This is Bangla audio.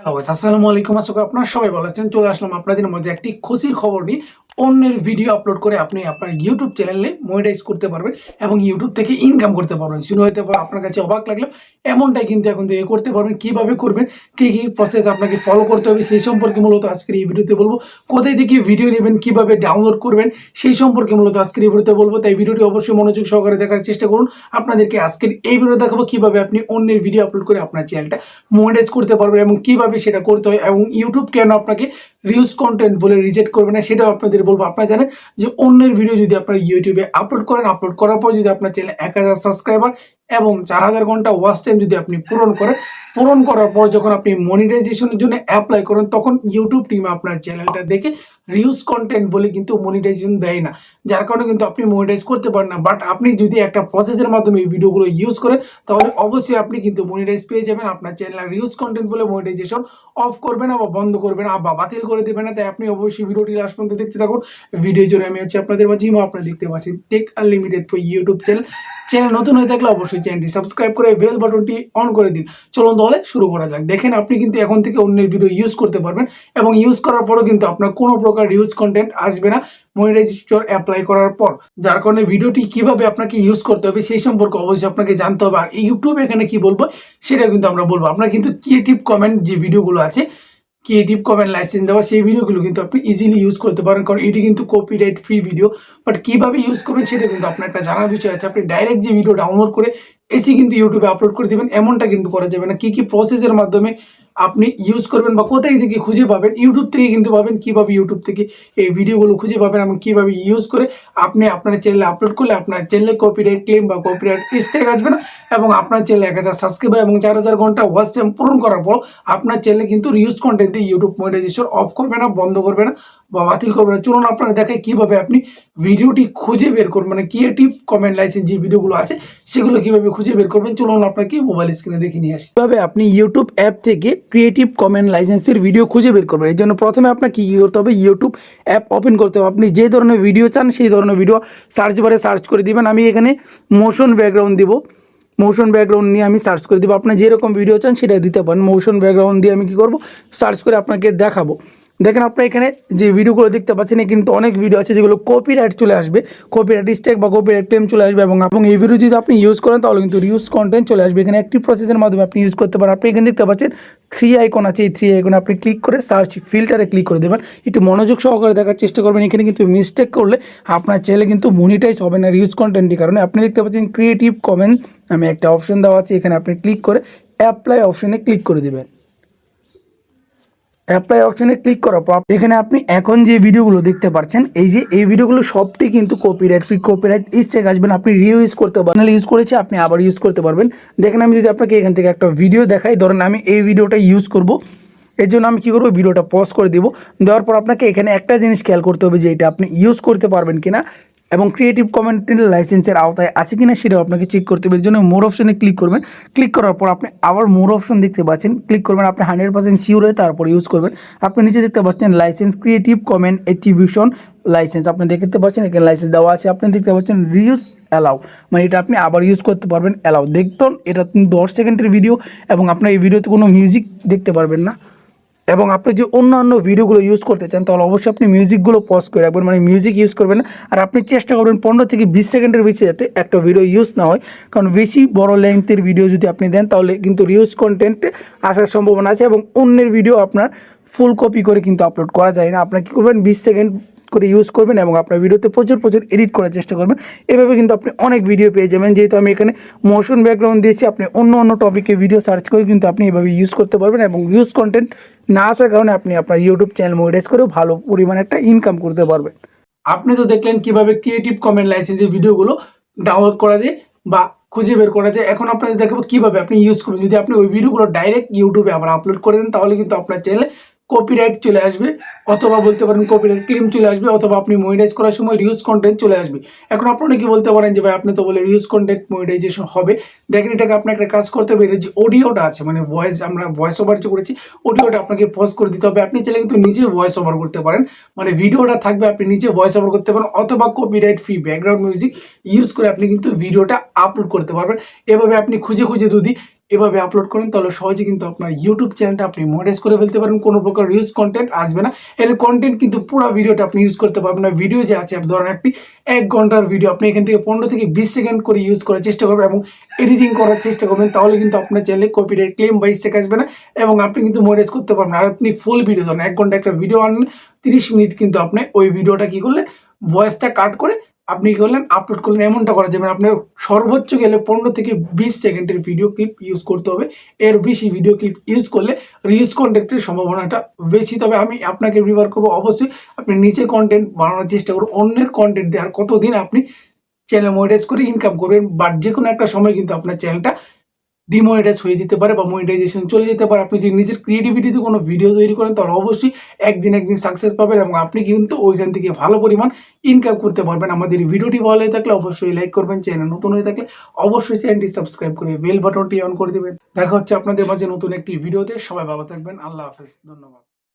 হ্যালো গাইস, আসসালামু আলাইকুম। আশা করি আপনারা সবাই ভালো আছেন। চলে আসলাম আপনাদের মাঝে একটি খুশির খবর নিয়ে। অন্যের ভিডিও আপলোড করে আপনি আপনার ইউটিউব চ্যানেলে মনিটাইজ করতে পারবেন এবং ইউটিউব থেকে ইনকাম করতে পারবেন। শুনে হতে পারে আপনার কাছে অবাক লাগলো, এমনটাই কিন্তু এখন থেকে করতে পারবেন। কিভাবে করবেন, কী কী প্রসেস আপনাকে ফলো করতে হবে সেই সম্পর্কে মূলত আজকের এই ভিডিওতে বলবো। কোথায় থেকে ভিডিও নেবেন, কিভাবে ডাউনলোড করবেন সেই সম্পর্কে মূলত আজকের এই ভিডিওতে বলবো। তাই ভিডিওটি অবশ্যই মনোযোগ সহকারে দেখার চেষ্টা করুন। আপনাদেরকে আজকের এই ভিডিও দেখাবো কিভাবে আপনি অন্যের ভিডিও আপলোড করে আপনার চ্যানেলটা মনিটাইজ করতে পারবেন এবং কিভাবে সেটা করতে হয়, এবং ইউটিউব কেন আপনাকে রিউজ কন্টেন্ট বলে রিজেক্ট করবে না সেটাও আপনাদের বলবো। আপনারা জানেন যে অন্যের ভিডিও যদি আপনারা ইউটিউবে আপলোড করেন, আপলোড করার পর যদি আপনার চ্যানেলে 1000 সাবস্ক্রাইবার এবং 4000 ঘন্টা ওয়াচ টাইম যদি আপনি পূরণ করার পর যখন আপনি মনিটাইজেশনের জন্য অ্যাপ্লাই করেন, তখন ইউটিউব টিম আপনার চ্যানেলটা দেখে রিউজ কন্টেন্ট বলে কিন্তু মনিটাইজেশন দেয় না, যার কারণে কিন্তু আপনি মনিটাইজ করতে পারেন না। বাট আপনি যদি একটা প্রসেসের মাধ্যমে এই ভিডিওগুলো ইউজ করেন, তাহলে অবশ্যই আপনি কিন্তু মনিটাইজ পেয়ে যাবেন। আপনার চ্যানেল রিউজ কন্টেন্ট বলে মনিটাইজেশন অফ করবে না বা বন্ধ করবে না বা বাতিল করে দেবে না। তাই আপনি অবশ্যই ভিডিওটি লাস্ট পর্যন্ত দেখতে থাকুন। ভিডিও জুড়ে আমি আছি আপনাদের মাঝে, আপনারা দেখতে পাচ্ছেন take unlimited for YouTube channel নতুন হয়ে থাকলে অবশ্যই চ্যানেলটি সাবস্ক্রাইব করে বেল বাটনটি অন করে দিন। চলুন তাহলে শুরু করা যাক। দেখেন, আপনি কিন্তু এখন থেকে অন্যের ভিডিও ইউজ করতে পারবেন এবং ইউজ করার পরও কিন্তু আপনার কোনো প্রকার রিউজ কন্টেন্ট আসবে না মনিটাইজেশন অ্যাপ্লাই করার পর। যার কারণে ভিডিওটি কিভাবে আপনাকে ইউজ করতে হবে সেই সম্পর্কে অবশ্যই আপনাকে জানতে হবে। আর ইউটিউব এখানে কি বলবো সেটা কিন্তু আমরা বলবো। আপনার কিন্তু ক্রিয়েটিভ কমেন্ট যে ভিডিওগুলো আছে, ক্রিয়েটিভ কমেন্ট লাইসেন্স দেওয়া সেই ভিডিওগুলো কিন্তু আপনি ইজিলি ইউজ করতে পারেন, কারণ এটি কিন্তু কপিরাইট ফ্রি ভিডিও। বাট কিভাবে ইউজ করবেন সেটা কিন্তু আপনার একটা জানার বিষয় আছে। আপনি ডাইরেক্ট যে ভিডিও ডাউনলোড করে এসে কিন্তু ইউটিউবে আপলোড করে দেবেন, এমনটা কিন্তু করা যাবে না। কি কি প্রসেসের মাধ্যমে আপনি ইউজ করবেন বা কোথায় থেকে খুঁজে পাবেন, ইউটিউব থেকে কিন্তু পাবেন। কিভাবে ইউটিউব থেকে এই ভিডিওগুলো খুঁজে পাবেন এবং কিভাবে ইউজ করে আপনি আপনার চ্যানেলে আপলোড করলে আপনার চ্যানেলে কপিরাইট ক্লেম বা কপিরাইট স্ট্রাইক আসবে না এবং আপনার চ্যানেলে 1000 সাবস্ক্রাইবার এবং 4000 ঘন্টা ওয়াচ টাইম পূরণ করার পর আপনার চ্যানেলে কিন্তু রিউজ কন্টেন্ট দিয়ে ইউটিউব মনিটাইজেশন অফ করবে না, বন্ধ করবে না বা বাতিল করবে না। চলুন আপনারা দেখাই কিভাবে আপনি ভিডিওটি খুঁজে বের করবেন, মানে ক্রিয়েটিভ কমেন্ট লাইসেন্স যে ভিডিওগুলো আছে সেগুলো কিভাবে খুঁজে বের করবেন। চলুন আপনাকে মোবাইল স্ক্রিনে দেখে নিয়ে আসি কিভাবে আপনি ইউটিউব অ্যাপ থেকে ক্রিয়েটিভ কমেন্ট লাইসেন্সের ভিডিও খুঁজে বের করবেন। এর জন্য প্রথমে আপনাকে কী করতে হবে, ইউটিউব অ্যাপ ওপেন করতে হবে। আপনি যে ধরনের ভিডিও চান সেই ধরনের ভিডিও সার্চ বারে সার্চ করে দিবেন। আমি এখানে মোশন ব্যাকগ্রাউন্ড দিব, মোশন ব্যাকগ্রাউন্ড নিয়ে আমি সার্চ করে দেবো। আপনি যেরকম ভিডিও চান সেটা দিতে পারেন। মোশন ব্যাকগ্রাউন্ড দিয়ে আমি কী করবো, সার্চ করে আপনাকে দেখাবো। দেখেন, আপনারা এখানে যে ভিডিওগুলো দেখতে পাচ্ছেন কিন্তু অনেক ভিডিও আছে যেগুলো কপিরাইট চলে আসবে, কপিরাইট স্ট্রাইক বা কপিরাইট ক্লেম চলে আসবে এবং এই ভিডিও যদি আপনি ইউজ করেন তাহলে কিন্তু রিউজ কন্টেন্ট চলে আসবে। এখানে একটি প্রসেসের মাধ্যমে আপনি ইউজ করতে পারেন। আপনি এখানে দেখতে পাচ্ছেন 3 আইকন আছে, এই 3 আইকনে আপনি ক্লিক করে সার্চ ফিল্টারে ক্লিক করে দেবেন। একটু মনোযোগ সহকারে দেখার চেষ্টা করবেন। এখানে কিন্তু মিস্টেক করলে আপনার চ্যানেলে কিন্তু মনিটাইজ হবে না রিউজ কন্টেন্টের কারণে। আপনি দেখতে পাচ্ছেন ক্রিয়েটিভ কমেন্ট আমি একটা অপশন দেওয়া আছে, এখানে আপনি ক্লিক করে অ্যাপ্লাই অপশনে ক্লিক করে দেবেন। অ্যাপ্লাই অপশনে ক্লিক করার পর এখানে আপনি এখন যে ভিডিওগুলো দেখতে পাচ্ছেন, এই ভিডিওগুলো সবটি কিন্তু কপিরাইট ফ্রি, কপিরাইট স্ট্রাইক আসবেন। আপনি রিউজ করতে পারবেন, ইউজ করেছে আপনি আবার ইউজ করতে পারবেন। দেখেন, আমি যদি আপনাকে এখান থেকে একটা ভিডিও দেখাই, ধরেন আমি এই ভিডিওটা ইউজ করব, এর জন্য আমি কী করবো, ভিডিওটা পজ করে দেবো। দেওয়ার পর আপনাকে এখানে একটা জিনিস খেয়াল করতে হবে যে এটা আপনি ইউজ করতে পারবেন কিনা এবং ক্রিয়েটিভ কমেন্টের লাইসেন্সের আওতায় আছে কিনা সেটাও আপনাকে চেক করতে হবে। এর জন্য মোর অপশনে ক্লিক করবেন। ক্লিক করার পর আপনি আবার মোর অপশন দেখতে পাচ্ছেন, ক্লিক করবেন। আপনি 100% শিওর হয়ে তারপর ইউজ করবেন। আপনি নিচে দেখতে পাচ্ছেন licence, creative comment attribution licence, আপনি দেখতে পাচ্ছেন এখানে লাইসেন্স দেওয়া আছে। আপনি দেখতে পাচ্ছেন রিউজ অ্যালাউ, মানে এটা আপনি আবার ইউজ করতে পারবেন। অ্যালাউ দেখুন, এটা 10 সেকেন্ডের ভিডিও এবং আপনার এই ভিডিওতে কোনো মিউজিক দেখতে পারবেন না। এবং আপনি যে অন্যান্য ভিডিওগুলো ইউজ করতে চান তাহলে অবশ্যই আপনি মিউজিকগুলো পজ করে রাখবেন, মানে মিউজিক ইউজ করবেন না। আর আপনি চেষ্টা করবেন 15 থেকে 20 সেকেন্ডের বেশি যাতে একটা ভিডিও ইউজ না হয়, কারণ বেশি বড় লেন্থের ভিডিও যদি আপনি দেন তাহলে কিন্তু রিউজ কন্টেন্ট আসার সম্ভাবনা আছে এবং অন্যের ভিডিও আপনার ফুল কপি করে কিন্তু আপলোড করা যায় না। আপনার কী করবেন, 20 সেকেন্ড করে ইউজ করবেন এবং আপনার ভিডিওতে প্রচুর এডিট করার চেষ্টা করবেন। এভাবে কিন্তু আপনি অনেক ভিডিও পেয়ে যাবেন। যেহেতু আমি এখানে মোশন ব্যাকগ্রাউন্ড দিয়েছি, আপনি অন্য টপিকে ভিডিও সার্চ করে কিন্তু আপনি এভাবে ইউজ করতে পারবেন এবং ইউজ কন্টেন্ট না আসার কারণে আপনি আপনার ইউটিউব চ্যানেল মনিটাইজ করেও ভালো পরিমাণে একটা ইনকাম করতে পারবেন। আপনি তো দেখলেন কিভাবে ক্রিয়েটিভ কমেন্ট লাইসেন্সের ভিডিওগুলো ডাউনলোড করা যায় বা খুঁজে বের করা যায়। এখন আপনাদের দেখাবো কিভাবে আপনি ইউজ করবেন। যদি আপনি ওই ভিডিওগুলো ডাইরেক্ট ইউটিউবে আবার আপলোড করে দেন তাহলে কিন্তু আপনার চ্যানেলে কপিরাইট চলে আসবে, অথবা বলতে পারেন কপিরাইট ক্লেম চলে আসবে, অথবা আপনি মনিটাইজ করার সময় রিউজ কন্টেন্ট চলে আসবে। এখন আপনারা কি বলতে পারেন যে ভাই আপনি তো বলে রিউজ কন্টেন্ট মনিটাইজেশন হবে। দেখেন, এটাকে আপনার একটা কাজ করতে হবে। এটা যে অডিওটা আছে, মানে ভয়েস, আমরা ভয়েস ওভার যে করেছি, অডিওটা আপনাকে পজ করে দিতে হবে। আপনি চাইলে কিন্তু নিজে ভয়েস ওভার করতে পারেন, মানে ভিডিওটা থাকবে আপনি নিজে ভয়েস ওভার করতে পারেন, অথবা copyright free background music use করে আপনি কিন্তু ভিডিওটা আপলোড করতে পারবেন। এভাবে আপনি খুঁজে যদি এভাবে আপলোড করেন তাহলে সহজে কিন্তু আপনার ইউটিউব চ্যানেলটা আপনি মনিটাইজ করে ফেলতে পারেন। কোনো প্রকার রিউজ কন্টেন্ট আসবে না। এর কন্টেন্ট কিন্তু পুরো ভিডিওটা আপনি ইউজ করতে পারবেন না। ভিডিও যে আছে ধরেন একটি 1 ঘন্টার ভিডিও আপনি এখান থেকে 15 থেকে 20 সেকেন্ড করে ইউজ করার চেষ্টা করবেন এবং এডিটিং করার চেষ্টা করবেন, তাহলে কিন্তু আপনার চ্যানেলে কপিরাইট ক্লেম বা স্ট্রাইক আসবে না এবং আপনি কিন্তু মনিটাইজ করতে পারবেন। আর আপনি ফুল ভিডিও ধরেন 1 ঘন্টা একটা ভিডিও আনলেন, 30 মিনিট কিন্তু আপনি ওই ভিডিওটা কি করলেন, ভয়েসটা কাট করে আপনি কি করলেন, আপলোড করলেন। এমনটা করা যাবে না। আপনার সর্বোচ্চ গেলে 15 থেকে 20 সেকেন্ডের ভিডিও ক্লিপ ইউজ করতে হবে। এর বেশি ভিডিও ক্লিপ ইউজ করলে রিউজ কন্টেন্টের সম্ভাবনাটা বেশি। তবে আমি আপনাকে প্রিফার করবো অবশ্যই আপনি নিচে কন্টেন্ট বানানোর চেষ্টা করুন। অন্যের কন্টেন্ট দিয়ে আর কতদিন আপনি চ্যানেল মনিটাইজ করে ইনকাম করবেন, বাট যে কোনো একটা সময় কিন্তু আপনার চ্যানেলটা ডিমনিটাইজ হয়ে যেতে পারে বা মনিটাইজেশন চলে যেতে পারে। আপনি যদি নিজের ক্রিয়েটিভিটিতে কোনো ভিডিও তৈরি করেন তাহলে অবশ্যই একদিন সাকসেস পাবেন এবং আপনি কিন্তু ওইখান থেকে ভালো পরিমাণ ইনকাম করতে পারবেন। আমাদের ভিডিওটি ভালো হয়ে থাকলে অবশ্যই লাইক করবেন, চ্যানেল নতুন হয়ে থাকলে অবশ্যই চ্যানেলটি সাবস্ক্রাইব করে বেল বাটনটি অন করে দেবেন। দেখা হচ্ছে আপনাদের মাঝে নতুন একটি ভিডিওতে। সবাই ভালো থাকবেন। আল্লাহ হাফেজ। ধন্যবাদ।